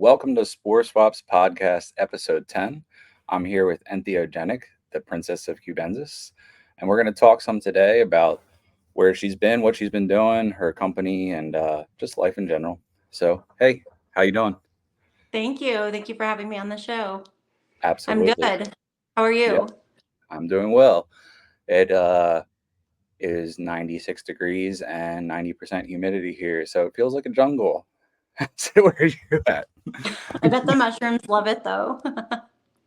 Welcome to SporeSwaps podcast, episode 10. I'm here with Entheogenik, the princess of Cubensis, and we're going to talk some today about where she's been, what she's been doing, her company, and just life in general. So, hey, how you doing? Thank you. Thank you for having me on the show. I'm Absolutely. good. How are Yeah, you? I'm doing well. It is 96 degrees and 90% humidity here, so it feels like a jungle. So where are you at? I bet the mushrooms love it though.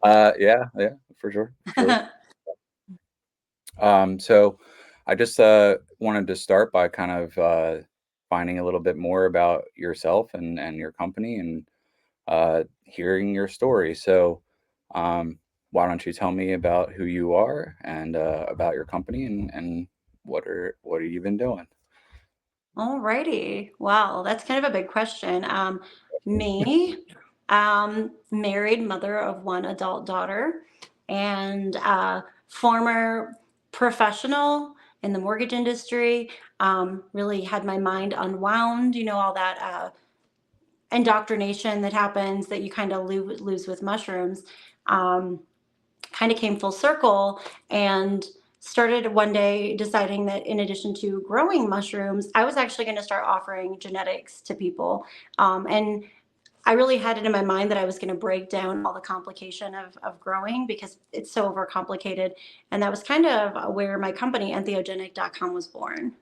Yeah, for sure, for sure. So I just wanted to start by kind of finding a little bit more about yourself and your company and hearing your story. So why don't you tell me about who you are and about your company and what have you been doing? Alrighty. Wow, that's kind of a big question. Me, married mother of one adult daughter, and former professional in the mortgage industry. Really had my mind unwound. All that indoctrination that happens that you kind of lose with mushrooms. Um, Kind of came full circle and started one day deciding that in addition to growing mushrooms, I was actually going to start offering genetics to people. And I really had it in my mind that I was going to break down all the complication of growing because it's so overcomplicated. And that was kind of where my company, Entheogenik.com, was born.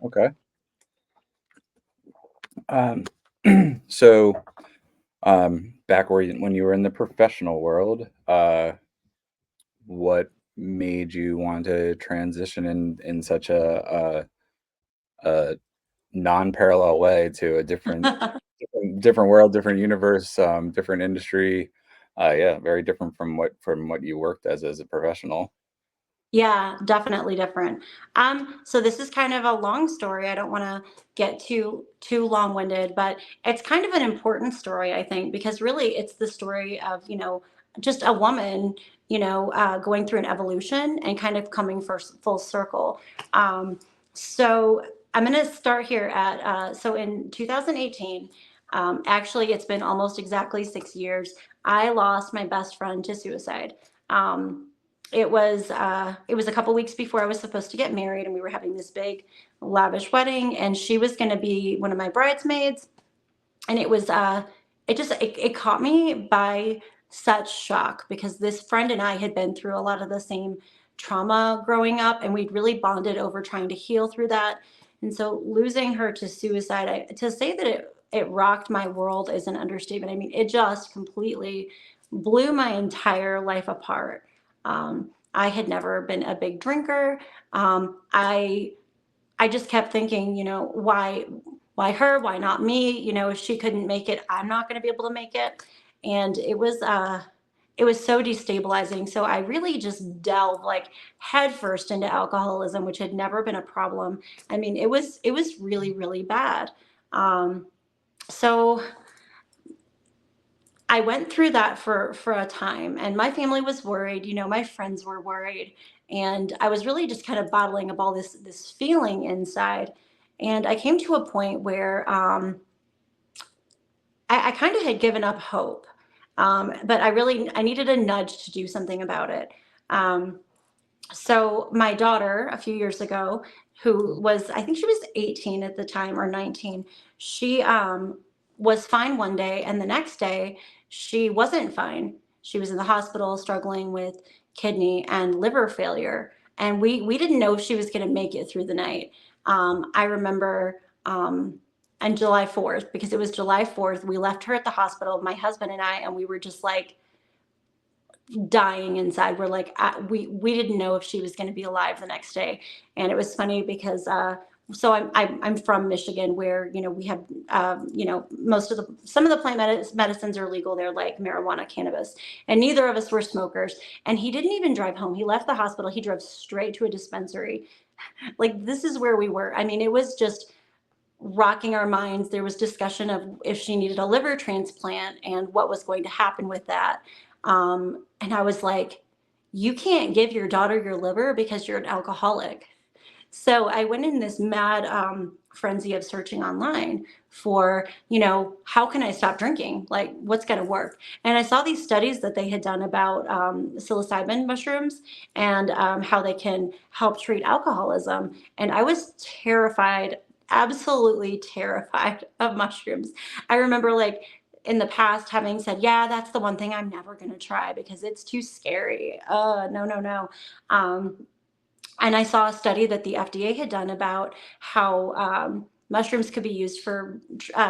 Okay. Um, so back when you were in the professional world, what made you want to transition in such a non-parallel way to a different world, different universe, different industry? Yeah, very different from what you worked as a professional. Yeah, definitely different. So this is kind of a long story. I don't want to get too long-winded, but it's kind of an important story, I think, because really it's the story of, just a woman, going through an evolution and kind of coming full circle. Um, so I'm going to start here at so in 2018. Actually, it's been almost exactly 6 years. I lost my best friend to suicide. Um, it was a couple weeks before I was supposed to get married, and we were having this big, lavish wedding, and she was going to be one of my bridesmaids. And it caught me by such shock because this friend and I had been through a lot of the same trauma growing up, and we'd really bonded over trying to heal through that. And so losing her to suicide, to say that it rocked my world is an understatement. I mean, it just completely blew my entire life apart. I had never been a big drinker. I just kept thinking, why her? Why not me? If she couldn't make it, I'm not going to be able to make it. And it was so destabilizing. So I really just delved like headfirst into alcoholism, which had never been a problem. I mean, it was really, really bad. Um, so I went through that for a time, and my family was worried. My friends were worried, and I was really just kind of bottling up all this feeling inside. And I came to a point where I kind of had given up hope, but I needed a nudge to do something about it. Um, so my daughter, a few years ago, who was, I think she was 18 at the time or 19, she was fine one day, and the next day she wasn't fine. She was in the hospital struggling with kidney and liver failure, and we didn't know if she was going to make it through the night. I remember on July 4th, because it was July 4th, we left her at the hospital, my husband and I, and we were just like dying inside. We're like, we didn't know if she was going to be alive the next day. And it was funny because so I'm from Michigan, where we have some of the plant medicines are legal there, like marijuana, cannabis, and neither of us were smokers. And he didn't even drive home. He left the hospital. He drove straight to a dispensary. Like, this is where we were. I mean, it was just rocking our minds. There was discussion of if she needed a liver transplant and what was going to happen with that. And I was like, you can't give your daughter your liver because you're an alcoholic. So I went in this mad frenzy of searching online for, how can I stop drinking? Like, what's going to work? And I saw these studies that they had done about psilocybin mushrooms and how they can help treat alcoholism. And I was terrified, absolutely terrified of mushrooms. I remember, like, in the past having said, yeah, that's the one thing I'm never going to try because it's too scary. No, no, no. Um, and I saw a study that the FDA had done about how mushrooms could be used for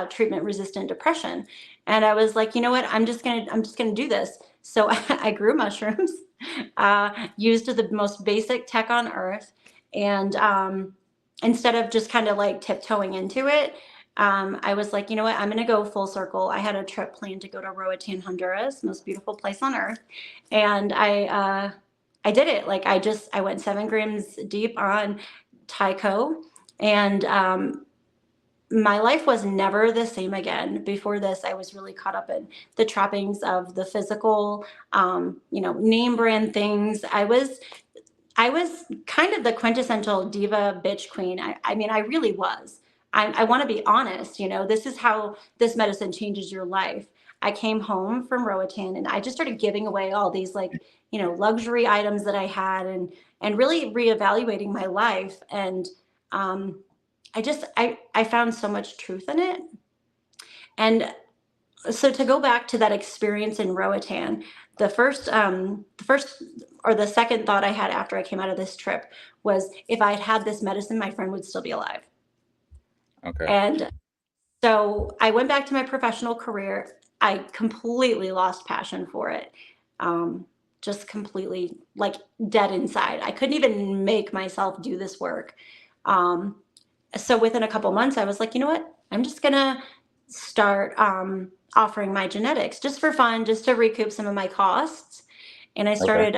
treatment resistant depression. And I was like, you know what? I'm just gonna do this. So I grew mushrooms, used the most basic tech on earth, and instead of just kind of like tiptoeing into it, I was like, you know what? I'm gonna go full circle. I had a trip planned to go to Roatan, Honduras, most beautiful place on earth, and I did it. Like, I went 7 grams deep on Tyco, and my life was never the same again. Before this, I was really caught up in the trappings of the physical, name brand things. I was kind of the quintessential diva bitch queen. I mean, I really was. I want to be honest. This is how this medicine changes your life. I came home from Roatan and I just started giving away all these, like, luxury items that I had, and really reevaluating my life. And um, I found so much truth in it. And so, to go back to that experience in Roatan, the first or the second thought I had after I came out of this trip was, if I had had this medicine, my friend would still be alive. Okay. And so I went back to my professional career. I completely lost passion for it. Um, just completely, like, dead inside. I couldn't even make myself do this work. Um, so within a couple months, I was like, you know what? I'm just gonna start offering my genetics just for fun, just to recoup some of my costs. And I Okay. started,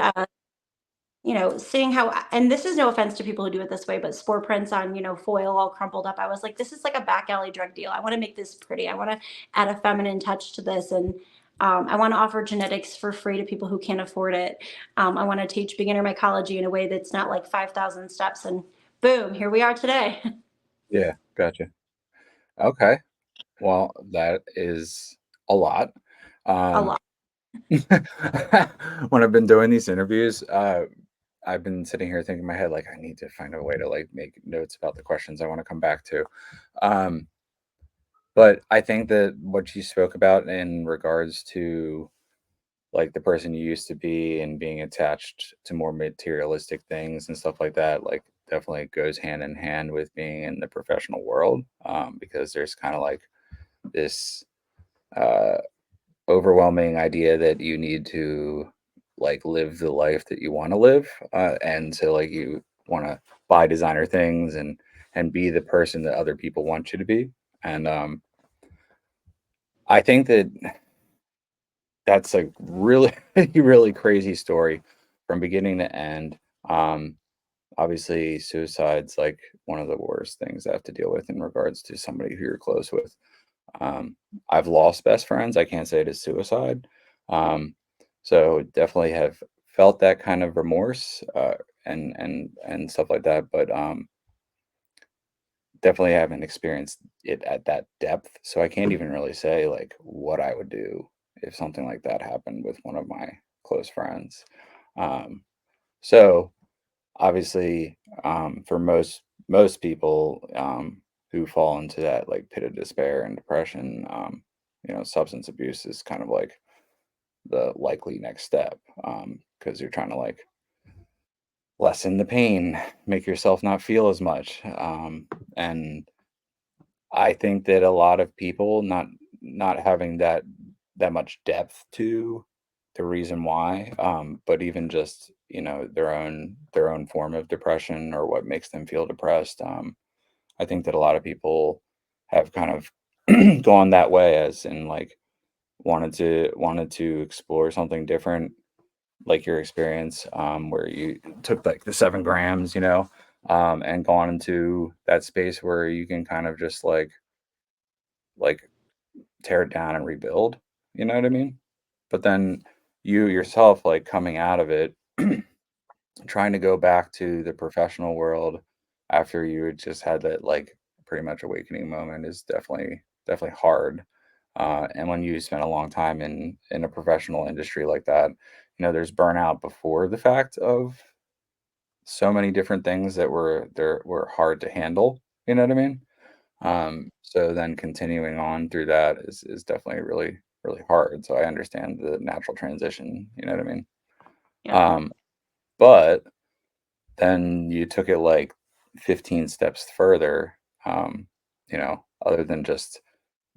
seeing how, and this is no offense to people who do it this way, but spore prints on, foil all crumpled up. I was like, this is like a back alley drug deal. I want to make this pretty. I want to add a feminine touch to this. And I want to offer genetics for free to people who can't afford it. I want to teach beginner mycology in a way that's not like 5,000 steps. And boom, here we are today. Yeah. Gotcha. Okay. Well, that is a lot. A Um, lot. when I've been doing these interviews, I've been sitting here thinking in my head, like, I need to find a way to like make notes about the questions I want to come back to. Um, but I think that what you spoke about in regards to like the person you used to be and being attached to more materialistic things and stuff like that, like definitely goes hand in hand with being in the professional world. Because there's kind of like this uh, overwhelming idea that you need to like live the life that you want to live, and so like you want to buy designer things and be the person that other people want you to be. And I think that that's a really really crazy story from beginning to end. um Obviously suicide's like one of the worst things I have to deal with in regards to somebody who you're close with. Um, I've lost best friends. I can't say it is suicide. Um, so definitely have felt that kind of remorse, and stuff like that. But definitely haven't experienced it at that depth. So I can't even really say like what I would do if something like that happened with one of my close friends. Um, so obviously, for most people, who fall into that like pit of despair and depression, substance abuse is kind of like the likely next step, because you're trying to like lessen the pain, make yourself not feel as much. And I think that a lot of people not having that much depth to the reason why, but even just their own form of depression or what makes them feel depressed. I think that a lot of people have kind of gone that way, as in like wanted to explore something different, like your experience, where you took like the 7 grams, and gone into that space where you can kind of just like tear it down and rebuild, you know what I mean? But then you yourself, like, coming out of it, trying to go back to the professional world after you had just had that, like, pretty much awakening moment is definitely hard. And when you spend a long time in a professional industry like that, there's burnout before the fact of so many different things that were hard to handle. You know what I mean? So then continuing on through that is definitely really hard. So I understand the natural transition. You know what I mean? Yep. Um, but then you took it like 15 steps further, other than just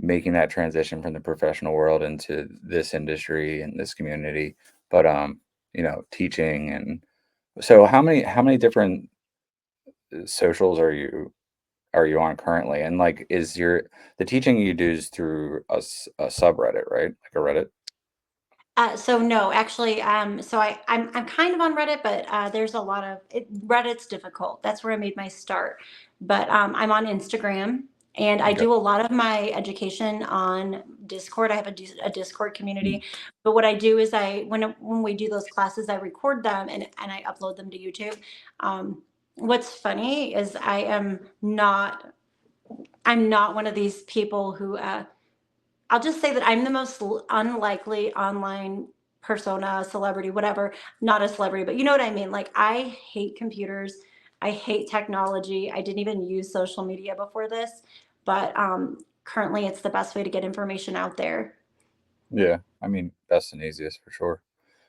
making that transition from the professional world into this industry and this community, but teaching. And so how many different socials are you on currently? And like is your the teaching you do is through a subreddit, right? Like a Reddit? So no, actually, I'm kind of on Reddit, but there's a lot of Reddit's difficult. That's where I made my start. But I'm on Instagram, and I Okay. do a lot of my education on Discord. I have a Discord Mm. community. But what I do is when we do those classes, I record them and I upload them to YouTube. What's funny is I'm not one of these people who I'll just say that I'm the most unlikely online persona, celebrity, whatever. Not a celebrity, but you know what I mean. Like, I hate computers. I hate technology. I didn't even use social media before this, but currently it's the best way to get information out there. Yeah, I mean, best and easiest for sure.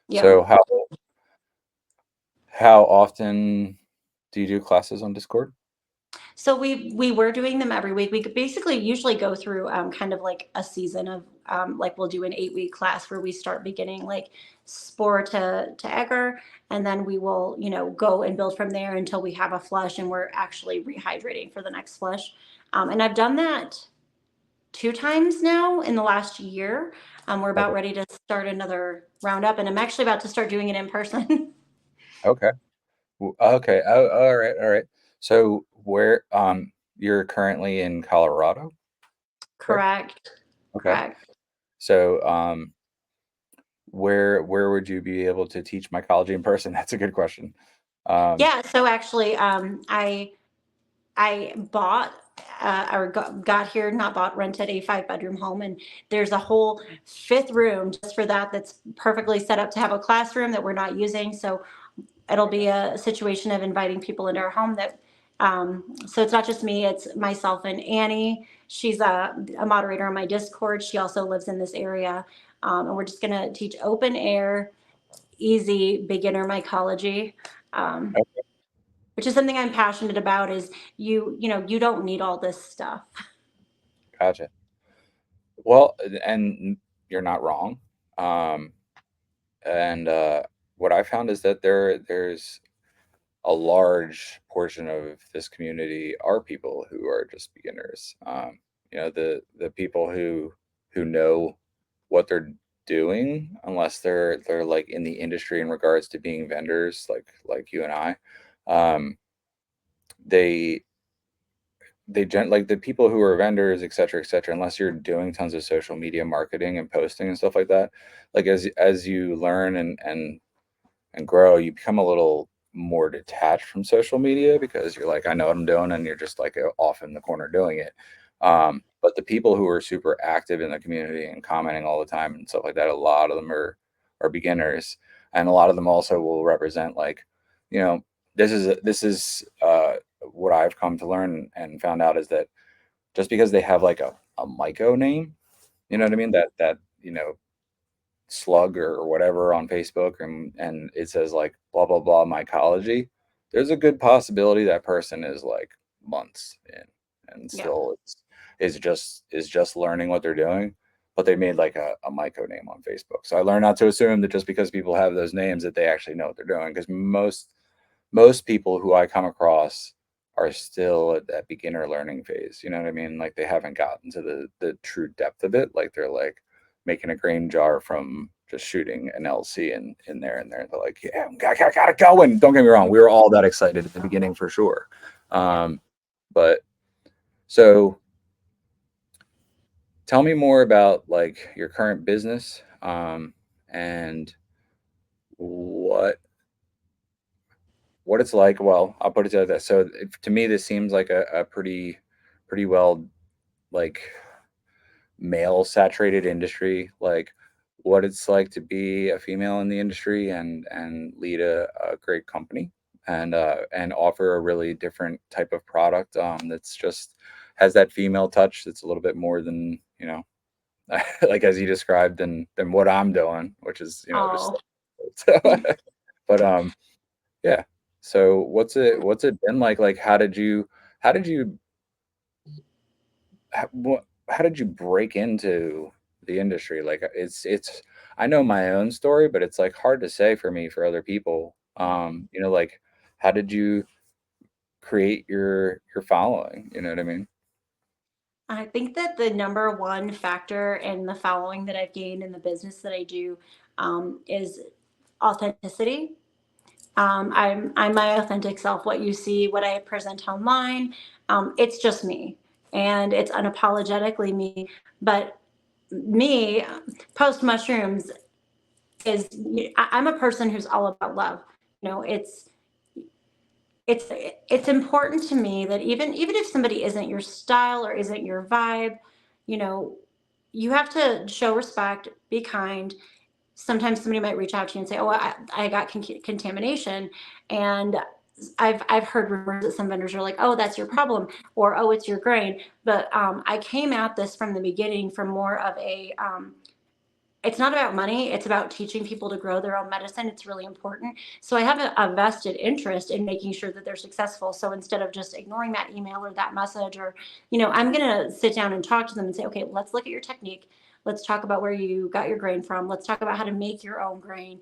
Yep. So how often do you do classes on Discord? So we were doing them every week. We could basically usually go through kind of like a season of like we'll do an 8 week class where we start beginning like spore to egger, and then we will go and build from there until we have a flush and we're actually rehydrating for the next flush. And I've done that 2 times now in the last year. We're about Okay. ready to start another roundup, and I'm actually about to start doing it in person. Okay. Okay. Oh, all right. All right. So you're currently in Colorado, correct? Correct. Okay. Correct. So where would you be able to teach mycology in person? That's a good question. Um, Yeah. So actually, I bought or got here, not bought, rented a 5 bedroom home. And there's a whole fifth room just for that that's perfectly set up to have a classroom that we're not using. So it'll be a situation of inviting people into our home so it's not just me, it's myself and Annie. She's a moderator on my Discord. She also lives in this area. And we're just going to teach open air, easy beginner mycology. Um, okay, which is something I'm passionate about is you don't need all this stuff. gotcha. Well, and you're not wrong. Um, and what I found is that there's a large portion of this community are people who are just beginners. The people who know what they're doing, unless they're like in the industry in regards to being vendors, like you and I. Um, they like the people who are vendors, et cetera, unless you're doing tons of social media marketing and posting and stuff like that. Like as you learn and grow, you become a little more detached from social media because you're like, I know what I'm doing, and you're just like off in the corner doing it. But the people who are super active in the community and commenting all the time and stuff like that, a lot of them are beginners, and a lot of them also will represent like, you know, this is what I've come to learn and found out is that just because they have like a myco name, you know what I mean, that slug or whatever on Facebook and it says like blah blah blah mycology, there's a good possibility that person is like months in and Yeah. still is just learning what they're doing, but they made like a myco name on Facebook. So I learned not to assume that just because people have those names that they actually know what they're doing, because most people who I come across are still at that beginner learning phase. You know what I mean? Like they haven't gotten to the true depth of it. Like they're like making a grain jar from just shooting an LC in there and there. They're like, yeah, got it going. Don't get me wrong, we were all that excited at the beginning for sure. Yeah. But so tell me more about like your current business, and what what it's like. Well, I'll put it to that. So to me, this seems like a pretty pretty well like male saturated industry, like what it's like to be a female in the industry and lead a great company and offer a really different type of product that's just has that female touch that's a little bit more than like as you described than what I'm doing, which is just Oh, so, but yeah. So what's it been like? Like how did you how did you break into the industry? Like it's I know my own story, but it's like hard to say for me for other people. Like how did you create your following? You know what I mean? I think that the number one factor in the following that I've gained in the business that I do is authenticity. I'm my authentic self. What you see, what I present online, it's just me, and it's unapologetically me. But me, post mushrooms is I'm a person who's all about love. You know, it's it's important to me that even if somebody isn't your style or isn't your vibe, you know, you have to show respect, be kind. Sometimes somebody might reach out to you and say, "Oh, I got contamination," and I've heard rumors that some vendors are like, "Oh, that's your problem," or "Oh, it's your grain." But I came at this from the beginning from more of a it's not about money. It's about teaching people to grow their own medicine. It's really important. So I have a vested interest in making sure that they're successful. So instead of just ignoring that email or that message, or, I'm going to sit down and talk to them and say, okay, let's look at your technique. Let's talk about where you got your grain from. Let's talk about how to make your own grain.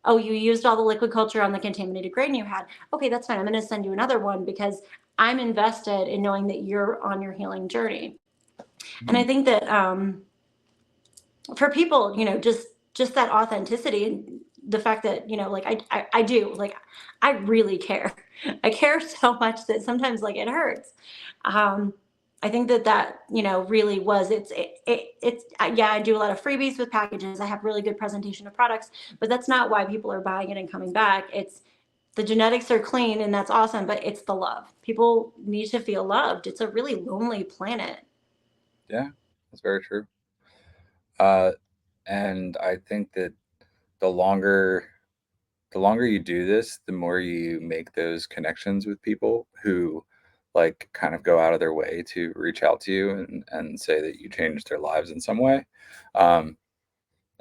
Oh, you used all the liquid culture on the contaminated grain you had. Okay, that's fine. I'm going to send you another one because I'm invested in knowing that you're on your healing journey. And I Mhm. think that, for people, just that authenticity and the fact that, like I do, like I really care. I care so much that sometimes like it hurts. Um, I think that really was yeah, I do a lot of freebies with packages. I have really good presentation of products, but that's not why people are buying it and coming back. It's the genetics are clean and that's awesome, but it's the love. People need to feel loved. It's a really lonely planet. Yeah, that's very true. Uh, and I think that the longer the longer you do this, the more you make those connections with people who like kind of go out of their way to reach out to you and say that you changed their lives in some way. Um,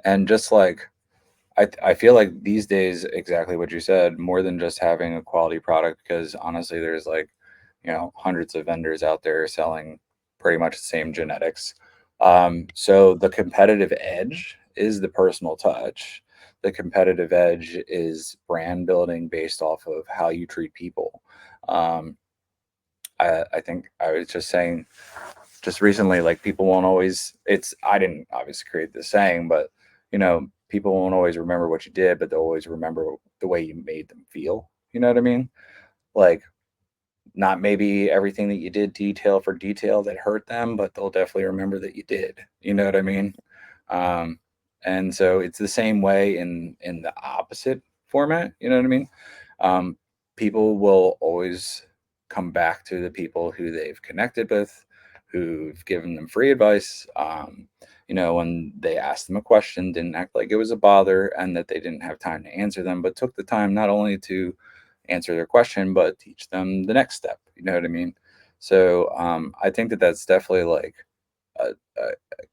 and just like I feel like these days, exactly what you said, more than just having a quality product, because honestly, there's like, hundreds of vendors out there selling pretty much the same genetics. So the competitive edge is the personal touch. The competitive edge is brand building based off of how you treat people. Um, I think I was just saying just recently, like people won't always I didn't obviously create this saying, but people won't always remember what you did, but they'll always remember the way you made them feel. You know what I mean? Like not maybe everything that you did detail for detail that hurt them, but they'll definitely remember that you did. You know what I mean? Um, and so it's the same way in the opposite format. You know what I mean? Um, People will always come back to the people who they've connected with, who've given them free advice. When they asked them a question, didn't act like it was a bother, and that they didn't have time to answer them, but took the time not only to answer their question, but teach them the next step. You know what I mean? So I think that that's definitely like a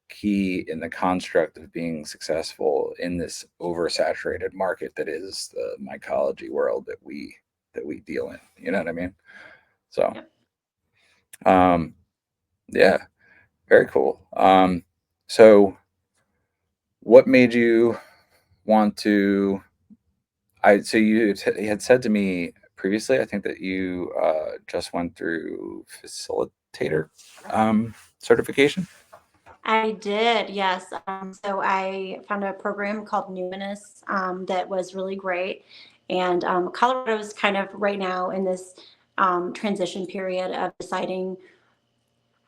key in the construct of being successful in this oversaturated market that is the mycology world that we deal in. You know what I mean? So Yep. um, yeah, very cool. So what made you want to? You had said to me previously, I think that you just went through facilitator certification. I did, yes. So I found a program called Numinous that was really great. And Colorado is kind of right now in this transition period of deciding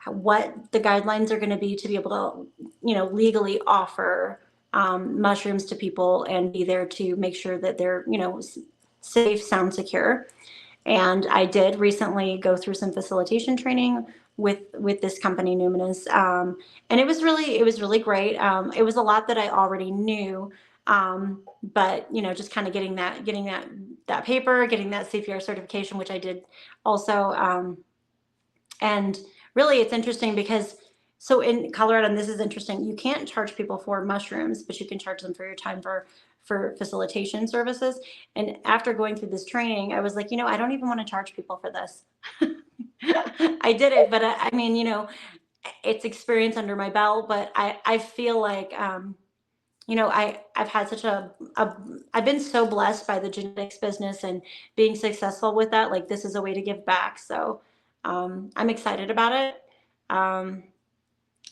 what the guidelines are going to be to be able to, legally offer mushrooms to people and be there to make sure that they're, safe, sound, secure. And I did recently go through some facilitation training with this company Numinous, and it was really great. It was a lot that I already knew, but just kind of getting that paper, getting that CPR certification, which I did also. And really, it's interesting because so in Colorado, and this is interesting, you can't charge people for mushrooms, but you can charge them for your time for facilitation services. And after going through this training, I was like, I don't even want to charge people for this. I did it, but I mean, it's experience under my belt. But I feel like I've had such a I've been so blessed by the genetics business and being successful with that. Like this is a way to give back. So I'm excited about it, um,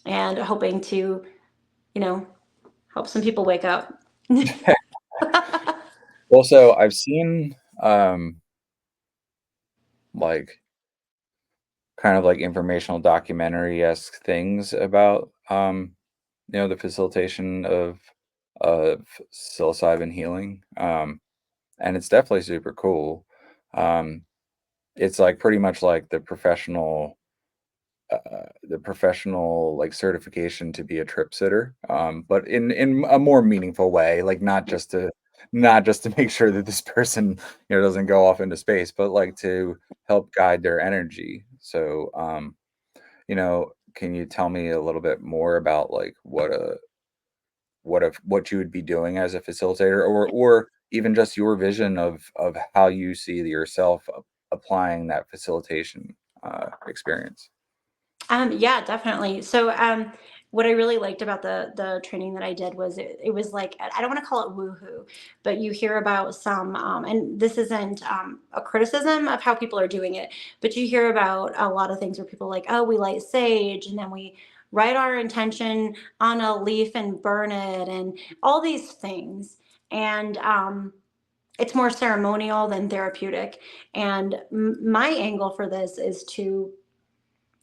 and hoping to you know help some people wake up. Also, I've seen like kind of like informational documentary-esque things about the facilitation of psilocybin healing. And it's definitely super cool. Um, it's like pretty much like the professional like certification to be a trip sitter, but in a more meaningful way, like not just to make sure that this person doesn't go off into space, but like to help guide their energy. So, can you tell me a little bit more about like what you would be doing as a facilitator, or even just your vision of how you see yourself applying that facilitation experience? Yeah, definitely. So, what I really liked about the training that I did was it was like I don't want to call it woohoo, but you hear about some, and this isn't a criticism of how people are doing it, but you hear about a lot of things where people are like, oh, we light sage and then we write our intention on a leaf and burn it, and all these things, and it's more ceremonial than therapeutic. And my angle for this is to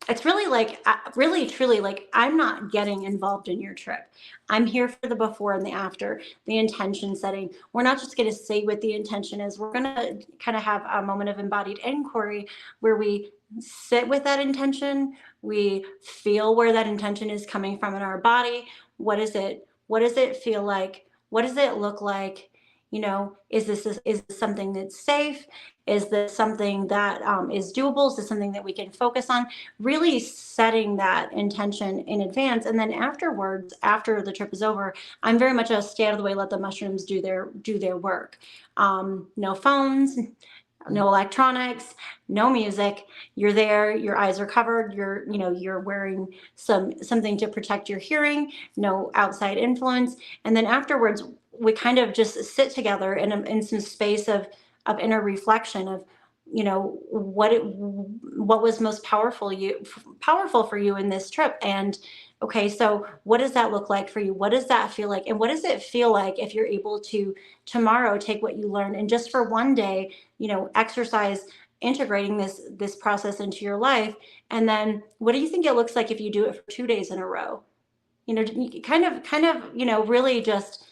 it's really like really truly like I'm not getting involved in your trip. I'm here for the before and the after, the intention setting. We're not just going to say what the intention is. We're going to kind of have a moment of embodied inquiry where we sit with that intention, we feel where that intention is coming from in our body. What does it feel like? What does it look like? Is this something that's safe? Is this something that is doable? Is this something that we can focus on? Really setting that intention in advance, and then afterwards, after the trip is over, I'm very much a stay out of the way, let the mushrooms do their work. No phones, no electronics, no music. You're there, your eyes are covered, you're wearing something to protect your hearing, no outside influence. And then afterwards we kind of just sit together in some space of inner reflection of what was most powerful for you in this trip. And okay, so what does that look like for you? What does that feel like? And what does it feel like if you're able to tomorrow take what you learned and just for one day exercise integrating this process into your life? And then what do you think it looks like if you do it for 2 days in a row? Kind of really just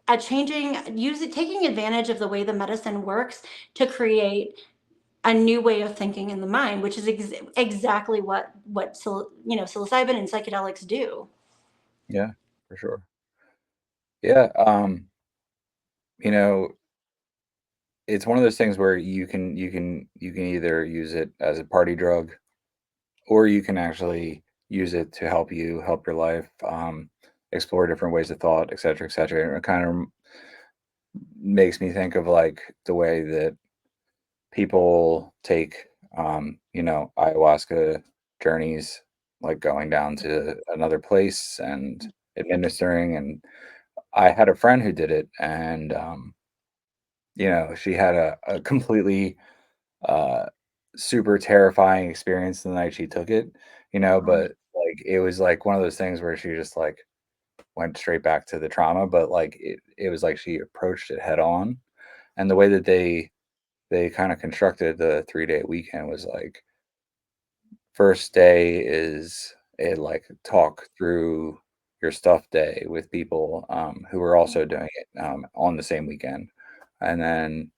taking advantage of the way the medicine works to create a new way of thinking in the mind, which is exactly what psilocybin and psychedelics do. Yeah, for sure. Yeah, you know, it's one of those things where you can either use it as a party drug, or you can actually use it to help your life, explore different ways of thought, et cetera, et cetera. And it kind of makes me think of like the way that people take, ayahuasca journeys, like going down to another place and administering. And I had a friend who did it, and she had a completely uh, super terrifying experience the night she took it. Mhm. But like it was like one of those things where she just like went straight back to the trauma, but like it was like she approached it head on. And the way that they kind of constructed the 3-day weekend was like, first day is a like talk through your stuff day with people who are also doing it on the same weekend. And then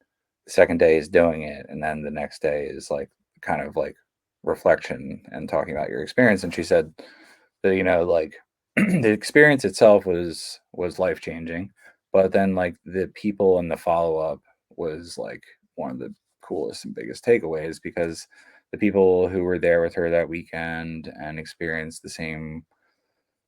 the second day is doing it, and then the next day is like kind of like reflection and talking about your experience, and she said that, like, the experience itself was life changing, but then like the people and the follow up was like one of the coolest and biggest takeaways, because the people who were there with her that weekend and experienced the same,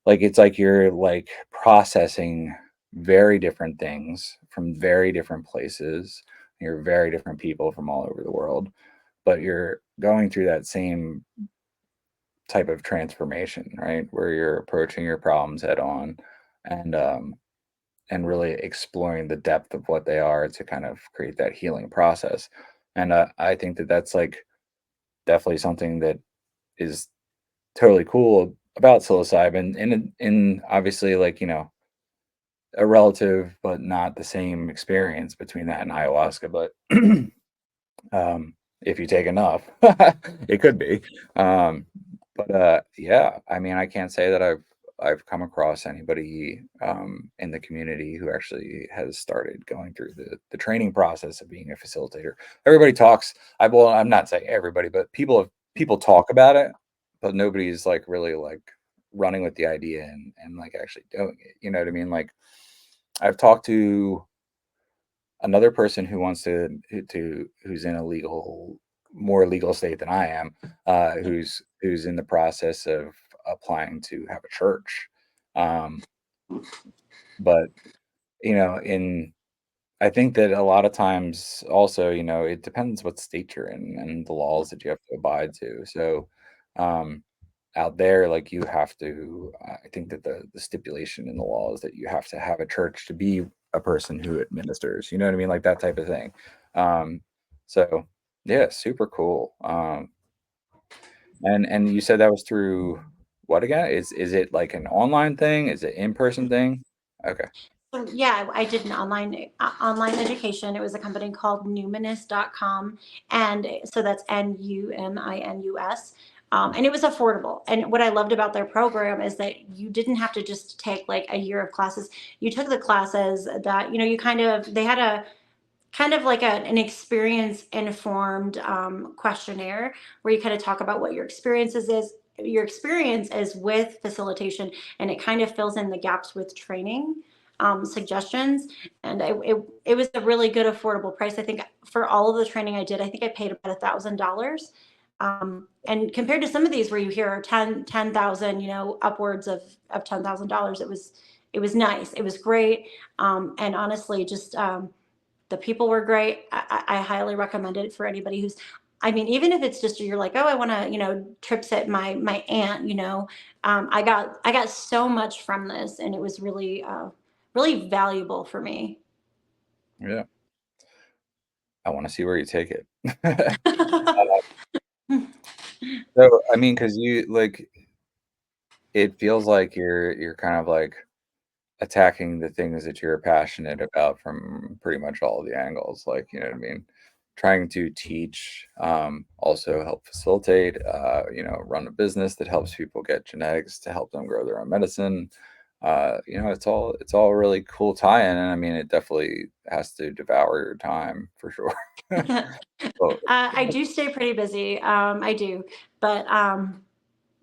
like, it's like you're like processing very different things from very different places. You're very different people from all over the world, but you're going through that same type of transformation, right? Where you're approaching your problems head on, and really exploring the depth of what they are to kind of create that healing process. And I think that that's like definitely something that is totally cool about psilocybin, in obviously, like, a relative but not the same experience between that and ayahuasca, but if you take enough, it could be. Um, but yeah, I mean, I can't say that I've come across anybody in the community who actually has started going through the training process of being a facilitator. Everybody talks. I'm not saying everybody, but people talk about it, but nobody's like really like running with the idea and like actually doing it. You know what I mean? Like, I've talked to another person who wants who's in a more legal state than I am, who's in the process of applying to have a church. Um, but in I think that a lot of times also, it depends what state you're in and the laws that you have to abide to. So, um, out there, like, you have to, I think that the stipulation in the law is that you have to have a church to be a person who administers, you know what I mean? Like that type of thing. Um, so yeah, super cool. And you said that was through what again? Is it like an online thing? Is it in-person thing? Okay. So yeah, I did an online education. It was a company called numinous.com. And so that's Numinus. And it was affordable. And what I loved about their program is that you didn't have to just take like a year of classes. You took the classes that, they had a kind of like an experience informed questionnaire where you kind of talk about what your experience is with facilitation, and it kind of fills in the gaps with training suggestions. And it was a really good affordable price. I think for all of the training I did, I think I paid about $1,000. And compared to some of these where you hear 10,000, upwards of $10,000, it was nice. It was great. And honestly, just the people were great. I highly recommend it for anybody who's, I mean, even if it's just you're like, oh, I want to, trips at my aunt, I got so much from this, and it was really valuable for me. Yeah. I want to see where you take it. So, I mean, because you like, it feels like you're kind of like attacking the things that you're passionate about from pretty much all the angles, like, you know what I mean? Trying to teach, also help facilitate, run a business that helps people get genetics to help them grow their own medicine. It's all really cool tie-in, and I mean, it definitely has to devour your time for sure. So, I do stay pretty busy. I do, but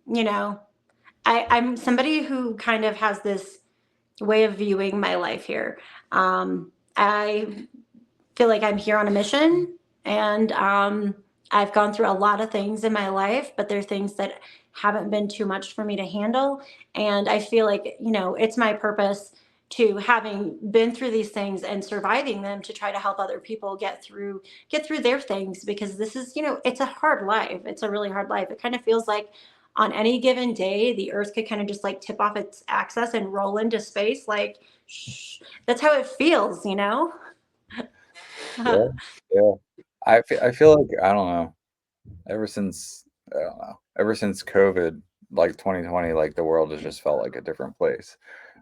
you know, I'm somebody who kind of has this way of viewing my life here. I feel like I'm here on a mission, and I've gone through a lot of things in my life, but there are things that haven't been too much for me to handle. And I feel like, it's my purpose to, having been through these things and surviving them, to try to help other people get through their things, because this is, it's a hard life. It's a really hard life. It kind of feels like on any given day, the earth could kind of just like tip off its axis and roll into space. Like, shh, that's how it feels. yeah, yeah. I feel like, I don't know, ever since COVID, like 2020, like the world has just felt like a different place.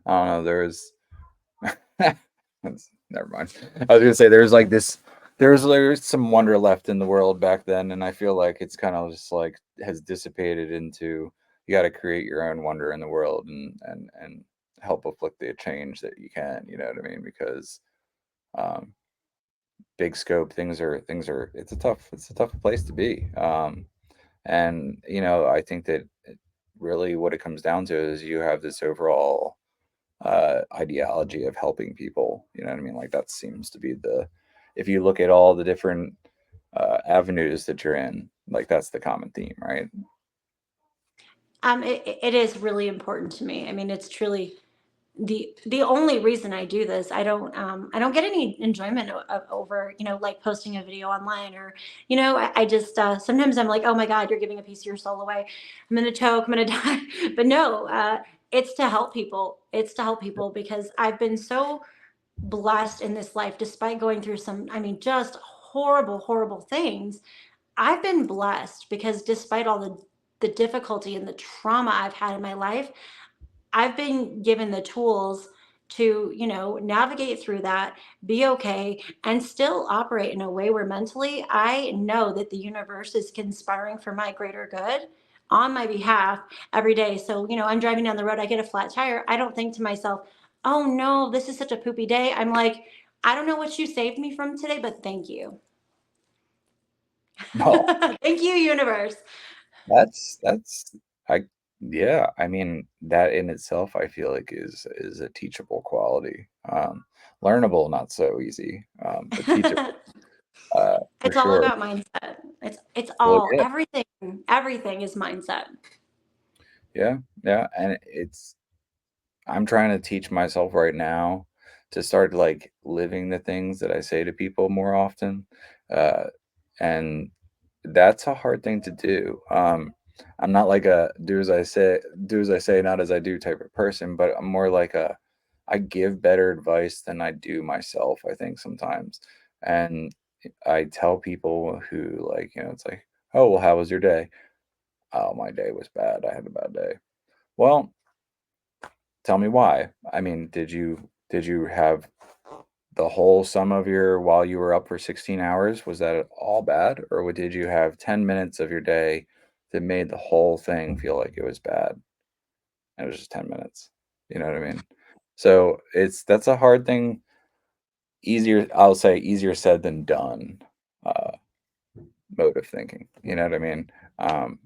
I don't know. Never mind. I was gonna say there's some wonder left in the world back then, and I feel like it's kind of just like has dissipated into, you got to create your own wonder in the world, and help afflict the change that you can. You know what I mean? Because um, big scope, things are it's a tough place to be. And, I think that really what it comes down to is you have this overall ideology of helping people. You know what I mean? Like that seems to be if you look at all the different avenues that you're in, like that's the common theme, right? It is really important to me. I mean, it's truly the only reason I do this. I don't get any enjoyment over, like posting a video online, or I just sometimes I'm like, oh my god, you're giving a piece of your soul away. I'm gonna choke, I'm gonna die. But no, it's to help people. It's to help people because I've been so blessed in this life, despite going through some, I mean, just horrible, horrible things. I've been blessed because despite all the difficulty and the trauma I've had in my life, I've been given the tools to, navigate through that, be okay, and still operate in a way where mentally I know that the universe is conspiring for my greater good on my behalf every day. So, I'm driving down the road, I get a flat tire. I don't think to myself, oh no, this is such a poopy day. I'm like, I don't know what you saved me from today, but thank you. No, Thank you, universe. that's I yeah, I mean, that in itself I feel like is a teachable quality. Learnable, not so easy, but teachable, for It's all sure. about mindset. It's Well, all yeah, everything is mindset. yeah, yeah, and I'm trying to teach myself right now to start like living the things that I say to people more often. Uh, and that's a hard thing to do. I'm not like a do as I say, not as I do type of person, but I'm more like I give better advice than I do myself, I think sometimes. And I tell people who like, it's like, oh, well, how was your day? Oh, my day was bad. I had a bad day. Well, tell me why. I mean, did you have the whole sum of your while you were up for 16 hours, was that all bad? Or did you have 10 minutes of your day that made the whole thing feel like it was bad? And it was just 10 minutes. You know what I mean? So that's a hard thing. I'll say easier said than done. Uh, Mode of thinking. You know what I mean? Um,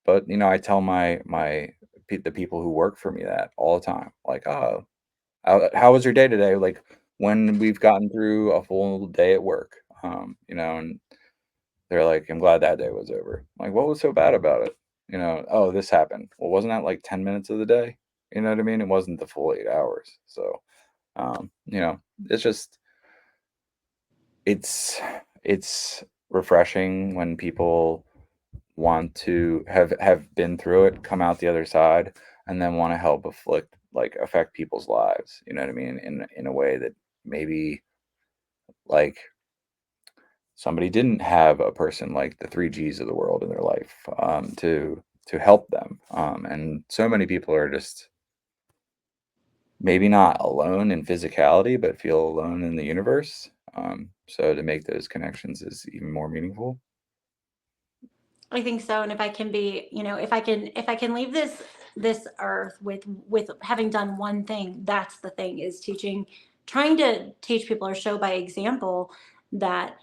but I tell the people who work for me that all the time. Like, oh, how was your day today? Like when we've gotten through a full day at work, and they're like, I'm glad that day was over. I'm like, what was so bad about it? Oh, this happened. Well, wasn't that like 10 minutes of the day? You know what I mean? It wasn't the full 8 hours. So, it's just, it's, it's refreshing when people want to have been through it, come out the other side, and then want to help affect people's lives. You know what I mean? In a way that maybe like somebody didn't have a person like the three G's of the world in their life to help them. And so many people are just maybe not alone in physicality, but feel alone in the universe. So to make those connections is even more meaningful. I think so. And if I can be, if I can leave this earth with having done one thing, that's the thing, is trying to teach people or show by example that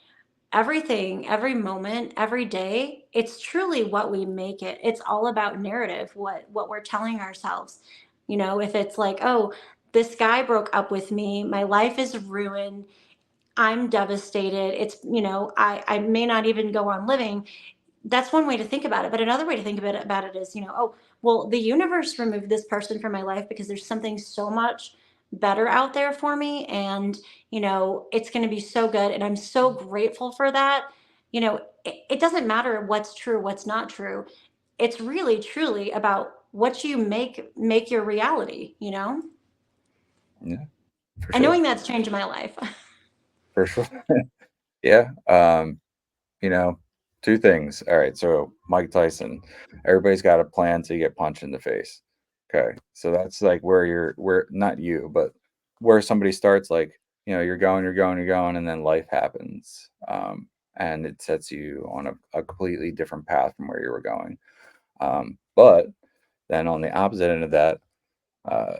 everything, every moment, every day, it's truly what we make it. It's all about narrative, what we're telling ourselves. If it's like, oh, this guy broke up with me, my life is ruined, I'm devastated. I may not even go on living. That's one way to think about it. But another way to think about it is, oh, well, the universe removed this person from my life because there's something so much better out there for me. And, it's going to be so good. And I'm so grateful for that. It doesn't matter what's true, what's not true. It's really, truly about what you make your reality, Yeah, for and sure. knowing that's changed my life. For sure. Yeah. You know, 2 things. All right, so Mike Tyson, everybody's got a plan to get punched in the face. Okay, so that's like where not you, but where somebody starts like, you're going, you're going, you're going, and then life happens. And it sets you on a completely different path from where you were going. But then on the opposite end of that, uh,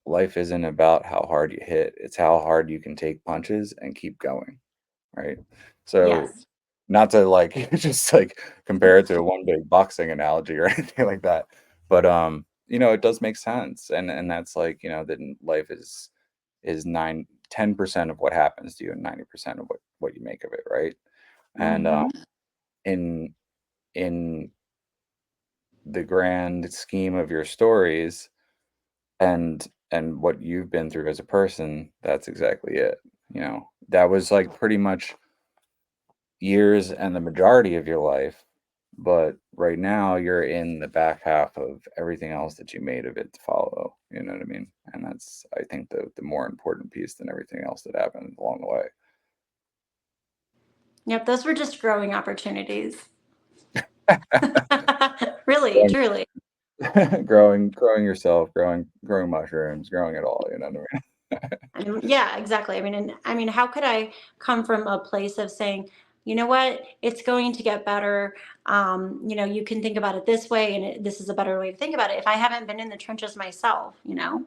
life isn't about how hard you hit, it's how hard you can take punches and keep going, right? So Yes. not to like just like compare it to a one big boxing analogy or anything like that. But it does make sense. And that's like, that life is 10% of what happens to you and 90% of what you make of it, right? And Hmm. in in the grand scheme of your stories and what you've been through as a person, that's exactly it. That was like pretty much years and the majority of your life, but right now you're in the back half of everything else that you made of it to follow. You know what I mean? And that's, I think, the more important piece than everything else that happened along the way. Yep, those were just growing opportunities. Really, truly. Growing yourself, growing mushrooms, growing it all. You know what I Yeah, exactly. I mean, and I mean, how could I come from a place of saying, you know what, it's going to get better. You can think about it this way, and this is a better way to think about it. If I haven't been in the trenches myself. mean?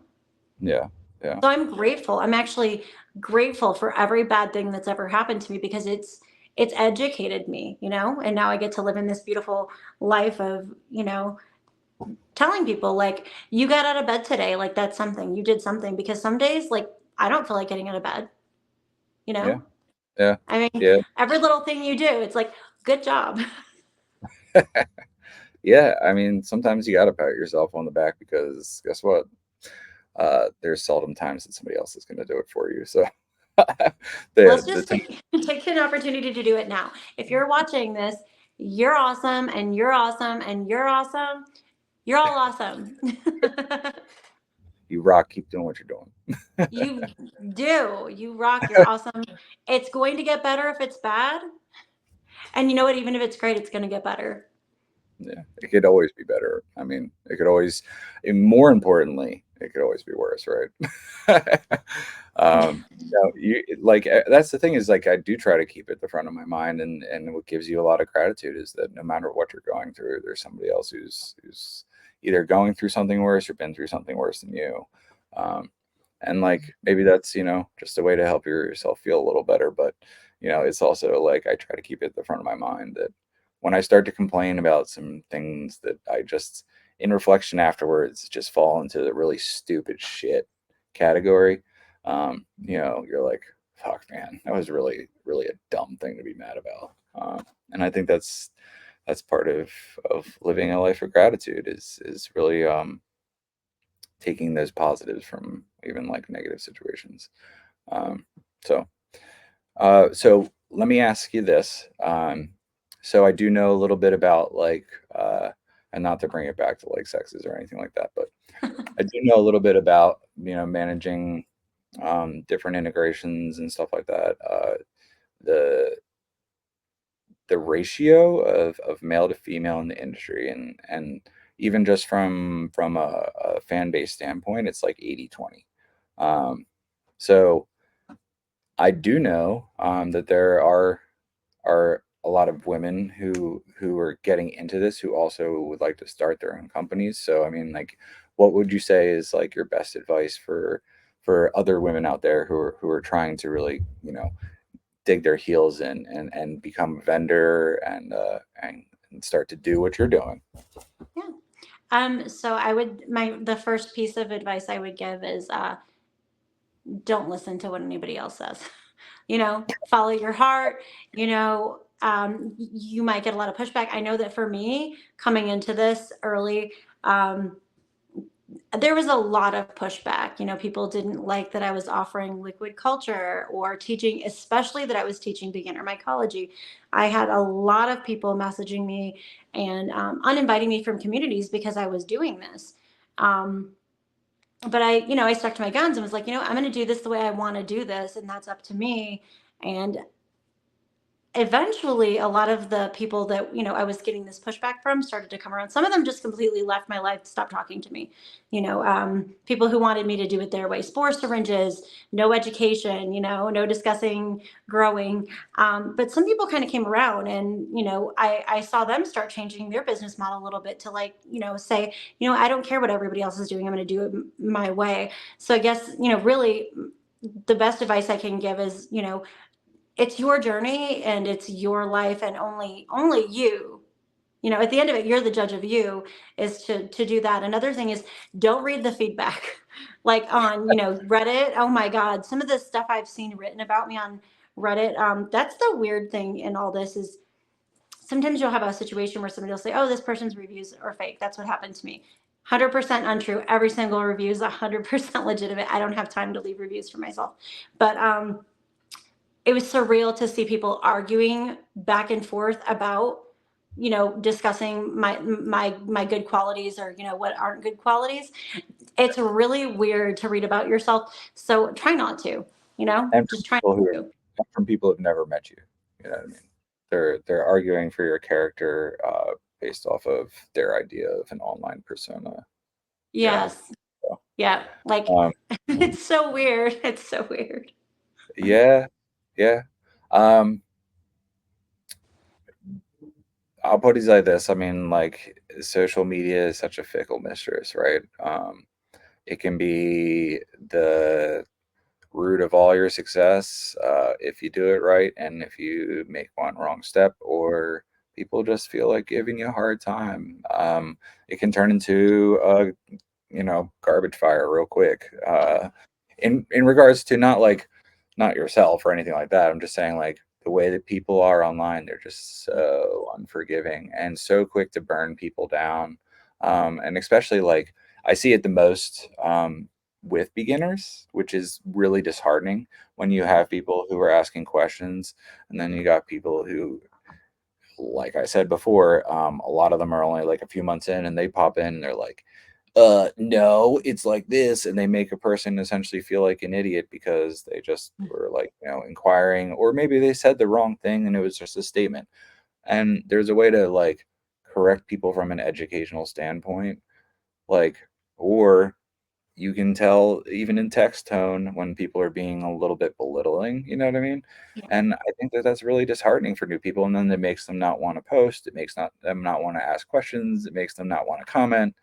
Yeah, yeah, So I'm grateful. I'm actually grateful for every bad thing that's ever happened to me because it's educated me, and now I get to live in this beautiful life of telling people like you got out of bed today, like that's something. You did something because some days like I don't feel like getting out of bed, you yeah, know? yeah, I mean, yeah. every little thing you do, it's like, good job. Yeah, I mean, sometimes you gotta pat yourself on the back because guess what? There's seldom times that somebody else is gonna do it for you. So Let's the just thing, take an opportunity to do it now. If you're watching this, you're awesome and you're awesome and you're awesome. You're all awesome. you rock, keep doing what you're doing. You do. You rock. You're awesome. It's going to get better if it's bad. And you know what? Even if it's great, it's going to get better. Yeah, it could always be better. I mean, it could always, and more importantly, it could always be worse, right? Like that's the thing is like I do try to keep it the front of my mind, and what gives you a lot of gratitude is that no matter what you're going through, there's somebody else who's either going through something worse or been through something worse than you. Um, and like maybe that's just a way to help yourself feel a little better, but it's also like I try to keep it at the front of my mind that when I start to complain about some things that I just, in reflection afterwards, just fall into the really stupid shit category. You're like, fuck, man, that was really, really a dumb thing to be mad about. And I think that's part of living a life of gratitude is really taking those positives from even like negative situations. Um, so so let me ask you this. So I do know a little bit about like, and not to bring it back to like sexes or anything like that, but I do know a little bit about managing different integrations and stuff like that. The the ratio of male to female in the industry and even just from a fan base standpoint, it's like 80-20. So I do know that there are a lot of women who are getting into this who also would like to start their own companies. So I mean, like, what would you say is like your best advice for other women out there who are trying to really dig their heels in and become a vendor and start to do what you're doing? Yeah. So the first piece of advice I would give is don't listen to what anybody else says. Follow your heart. You might get a lot of pushback. I know that for me, coming into this early, there was a lot of pushback. People didn't like that I was offering liquid culture or teaching, especially that I was teaching beginner mycology. I had a lot of people messaging me and uninviting me from communities because I was doing this. Um, but I stuck to my guns and was like, I'm going to do this the way I want to do this, and that's up to me. And eventually a lot of the people that I was getting this pushback from started to come around. Some of them just completely left my life, stopped talking to me. People who wanted me to do it their way, spore syringes, no education, no discussing growing. But some people kind of came around, and I saw them start changing their business model a little bit to like say, I don't care what everybody else is doing, I'm going to do it my way. So I guess really the best advice I can give is it's your journey and it's your life, and only you, at the end of it, you're the judge of you, is to do that. Another thing is, don't read the feedback. Like on, Reddit. Oh my God, some of the stuff I've seen written about me on Reddit. That's the weird thing in all this is sometimes you'll have a situation where somebody will say, "Oh, this person's reviews are fake." That's what happened to me. 100% untrue. Every single review is 100% legitimate. I don't have time to leave reviews for myself, but it was surreal to see people arguing back and forth about, discussing my good qualities, or what aren't good qualities. It's really weird to read about yourself, so try not to, And from just try people who not to. from people who've never met you. You know what I mean? They're arguing for your character based off of their idea of an online persona. You know. Yes. So, Yeah, like um, it's so weird. It's so weird. yeah, yeah. Um, I'll put it like this. I mean, like social media is such a fickle mistress, right? It can be the root of all your success if you do it right, and if you make one wrong step, or people just feel like giving you a hard time, it can turn into a garbage fire real quick. In regards to not yourself or anything like that. I'm just saying like the way that people are online, they're just so unforgiving and so quick to burn people down. And especially like I see it the most with beginners, which is really disheartening when you have people who are asking questions, and then you got people who, like I said before, a lot of them are only like a few months in, and they pop in and they're like, no, it's like this. And they make a person essentially feel like an idiot because they just were like, inquiring, or maybe they said the wrong thing and it was just a statement. And there's a way to like correct people from an educational standpoint, like, or you can tell even in text tone when people are being a little bit belittling, you know what I mean? Yeah. And I think that that's really disheartening for new people, and then it makes them not want to post. It makes them not want to ask questions. It makes them not want to comment.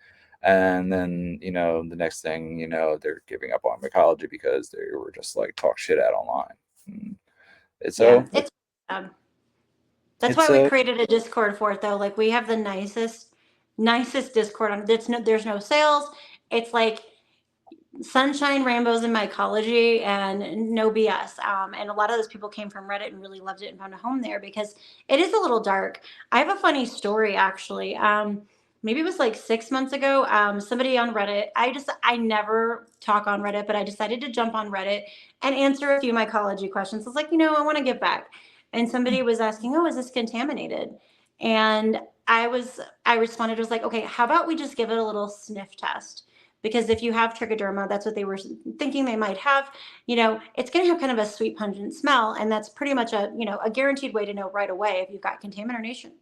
And then, the next thing you know, they're giving up on mycology because they were just like talk shit out online. And it's Yeah, so that's it's why we a created a Discord for it though. Like we have the nicest Discord on. There's no sales. It's like sunshine, rainbows, and mycology, and no BS. And a lot of those people came from Reddit and really loved it and found a home there because it is a little dark. I have a funny story actually. Maybe it was like 6 months ago. Somebody on Reddit. I never talk on Reddit, but I decided to jump on Reddit and answer a few mycology questions. I was like, I want to give back. And somebody was asking, "Oh, is this contaminated?" And I responded, was like, "Okay, how about we just give it a little sniff test?" Because if you have trichoderma, that's what they were thinking they might have, it's going to have kind of a sweet pungent smell, and that's pretty much a guaranteed way to know right away if you've got contamination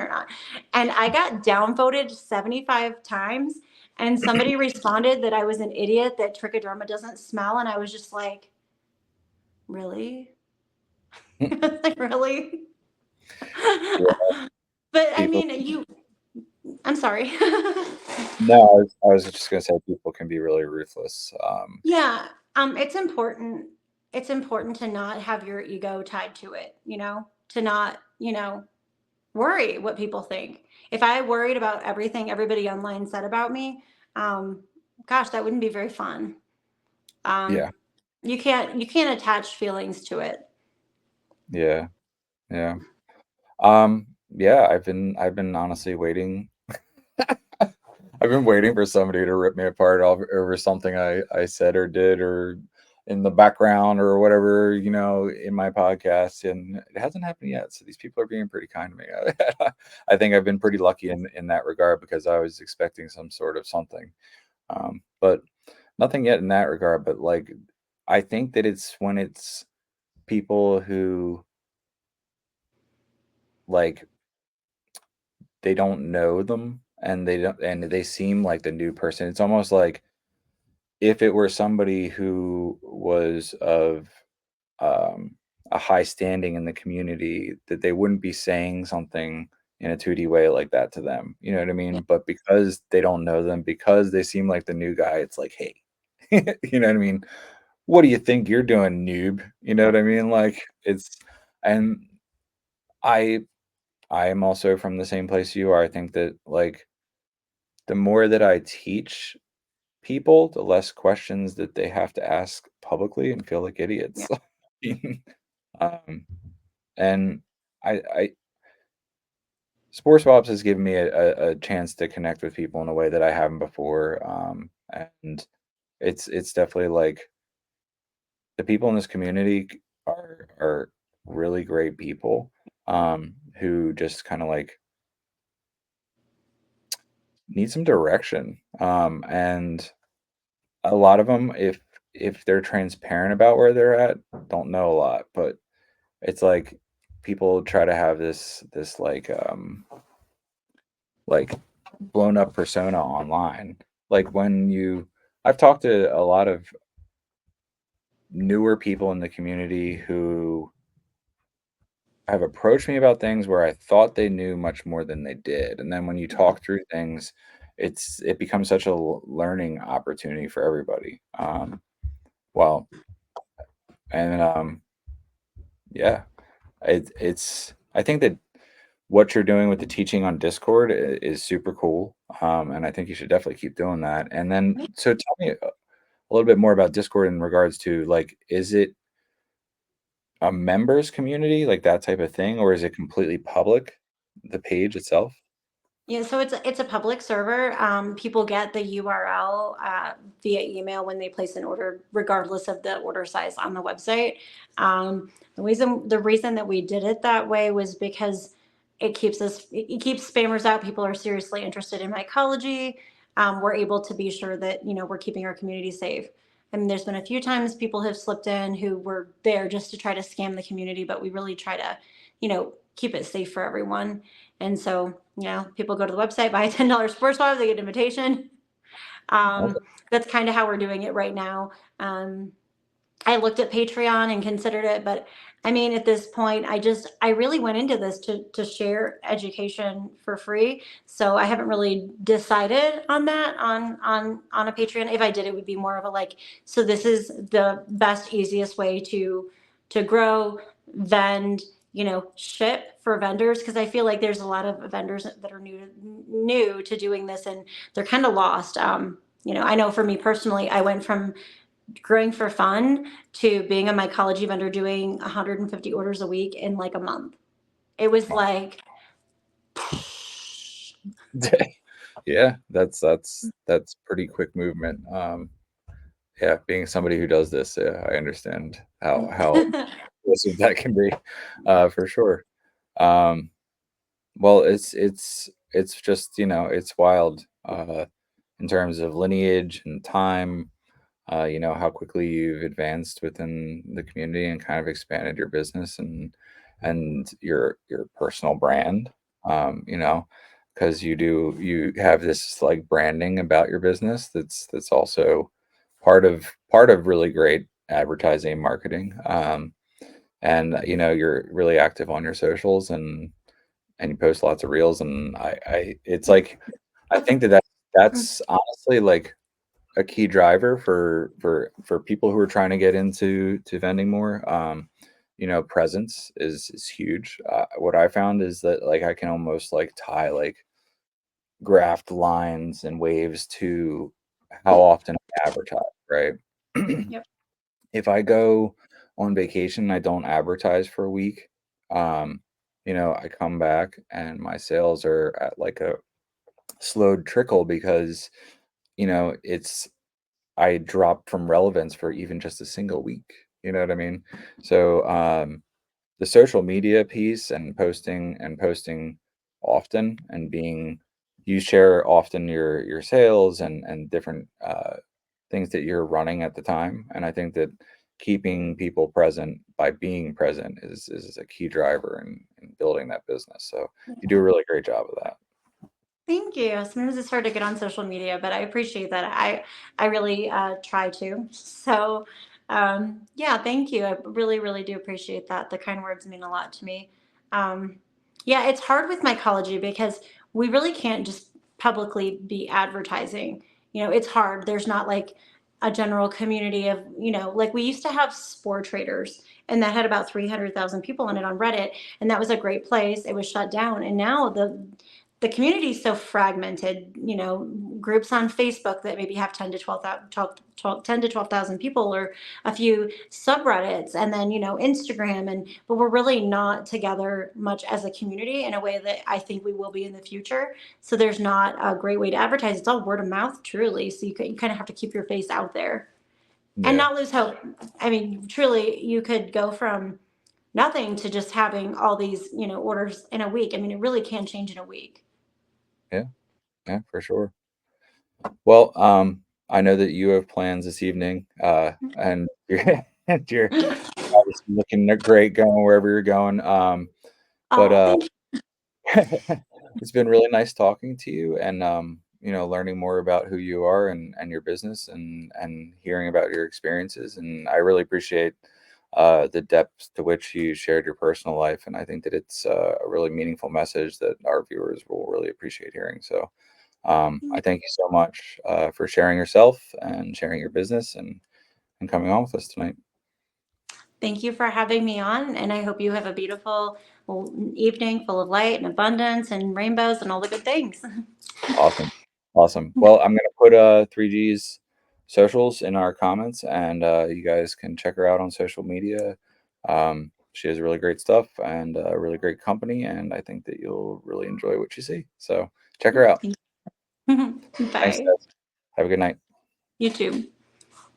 or not. And I got downvoted 75 times, and somebody responded that I was an idiot, that trichoderma doesn't smell, and I was just like, really? Like, really? yeah, But I people. mean, I'm sorry. No, I was just gonna say people can be really ruthless. Yeah, it's important. It's important to not have your ego tied to it, to not, worry what people think. If I worried about everything everybody online said about me, um, gosh, that wouldn't be very fun. Yeah, Um, you can't attach feelings to it. yeah, yeah. Yeah, I've been honestly waiting. I've been waiting for somebody to rip me apart over something I said or did or in the background or whatever, in my podcast, and it hasn't happened yet. So these people are being pretty kind to me. I think I've been pretty lucky in that regard because I was expecting some sort of something, but nothing yet in that regard. But like, I think that it's when it's people who like they don't know them and they seem like the new person. It's almost like if it were somebody who was of um, a high standing in the community, that they wouldn't be saying something in a 2D way like that to them. You know what I Yeah. mean? But because they don't know them, because they seem like the new guy, it's like, hey, you know what I mean? what do you think you're doing, noob? You know what I mean? Like, and I I am also from the same place you are. I think that, like, the more that I teach people, the less questions that they have to ask publicly and feel like Yeah. idiots. Um, and I SporeSwaps has given me a chance to connect with people in a way that I haven't before, and it's definitely, like, the people in this community are really great people, who just kinda, like, need some direction, and a lot of them, if they're transparent about where they're at, don't know a lot, but it's like people try to have this, like, blown up persona online. Like, I've talked to a lot of newer people in the community who have approached me about things where I thought they knew much more than they did, and then when you talk through things, it becomes such a learning opportunity for everybody. Well, and yeah, it's I think that what you're doing with the teaching on Discord is super cool, and I think you should definitely keep doing that. And then, so tell me a little bit more about Discord in regards to, like, is it a members community, like that type of thing, or is it completely public, the page itself? Yeah, so it's a public server. People get the URL via email when they place an order, regardless of the order size on the website. The reason that we did it that way was because it keeps spammers out. People are seriously interested in mycology. We're able to be sure that we're keeping our community safe. I mean, there's been a few times people have slipped in who were there just to try to scam the community, but we really try to, keep it safe for everyone. And so, people go to the website, buy a $10 sports bottle, they get an invitation. Okay. That's kind of how we're doing it right now. I looked at Patreon and considered it, but I mean, at this point, I really went into this to share education for free. So I haven't really decided on that on a Patreon. If I did, it would be more of a like, so this is the best, easiest way to grow, vend, ship for vendors, because I feel like there's a lot of vendors that are new to doing this, and they're kind of lost. I know for me personally, I went from growing for fun to being a mycology vendor doing 150 orders a week in like a month. It was like, Yeah, that's pretty quick movement. Yeah, being somebody who does this, yeah, I understand how explosive that can be, for sure. Um, well, it's just, it's wild, in terms of lineage and time, how quickly you've advanced within the community and kind of expanded your business and your personal brand, because you have this, like, branding about your business that's also part of really great advertising and marketing. And you're really active on your socials, and you post lots of reels, and I it's like I think that's honestly, like, a key driver for people who are trying to get into vending more. Presence is huge. What I found is that, like, I can almost, like, tie, like, graphed lines and waves to how often I advertise, right? yep. If I go on vacation, I don't advertise for a week. Um, I come back and my sales are at, like, a slowed trickle because, it's I dropped from relevance for even just a single week. You know what I mean? So, the social media piece and posting often and being you share often your sales and different things that you're running at the time. And I think that keeping people present by being present is a key driver in building that business. So you do a really great job of that. Thank you. Sometimes it's hard to get on social media, but I appreciate that. I really try to. So, yeah, thank you. I really, really do appreciate that. The kind words mean a lot to me. Um, yeah, it's hard with mycology because we really can't just publicly be advertising. It's hard. There's not like a general community of, like we used to have Spore Traders, and that had about 300,000 people on it on Reddit, and that was a great place. It was shut down, and now the community is so fragmented. Groups on Facebook that maybe have 10 to 12,000 people, or a few subreddits, and then Instagram, but we're really not together much as a community in a way that I think we will be in the future. So there's not a great way to advertise. It's all word of mouth, truly. So you kind of have to keep your face out there and Yeah. not lose hope. I mean, truly, you could go from nothing to just having all these, orders in a week. I mean, it really can change in a week. Yeah. Yeah, for sure. Well, I know that you have plans this evening, and and you're obviously looking great going wherever you're going. But Oh, thank it's been really nice talking to you, and learning more about who you are and your business, and hearing about your experiences. And I really appreciate the depth to which you shared your personal life, and I think that it's a really meaningful message that our viewers will really appreciate hearing. So I you. thank you so much for sharing yourself and sharing your business, and coming on with us tonight. Thank you for having me on, and I hope you have a beautiful evening full of light and abundance and rainbows and all the good things. Awesome. Awesome. Well, I'm gonna put 3G's socials in our comments, and you guys can check her out on social media. She has really great stuff and a really great company, and I think that you'll really enjoy what you see. So check her out. Thank you. Thanks, Bye. guys. Have a good night. You too.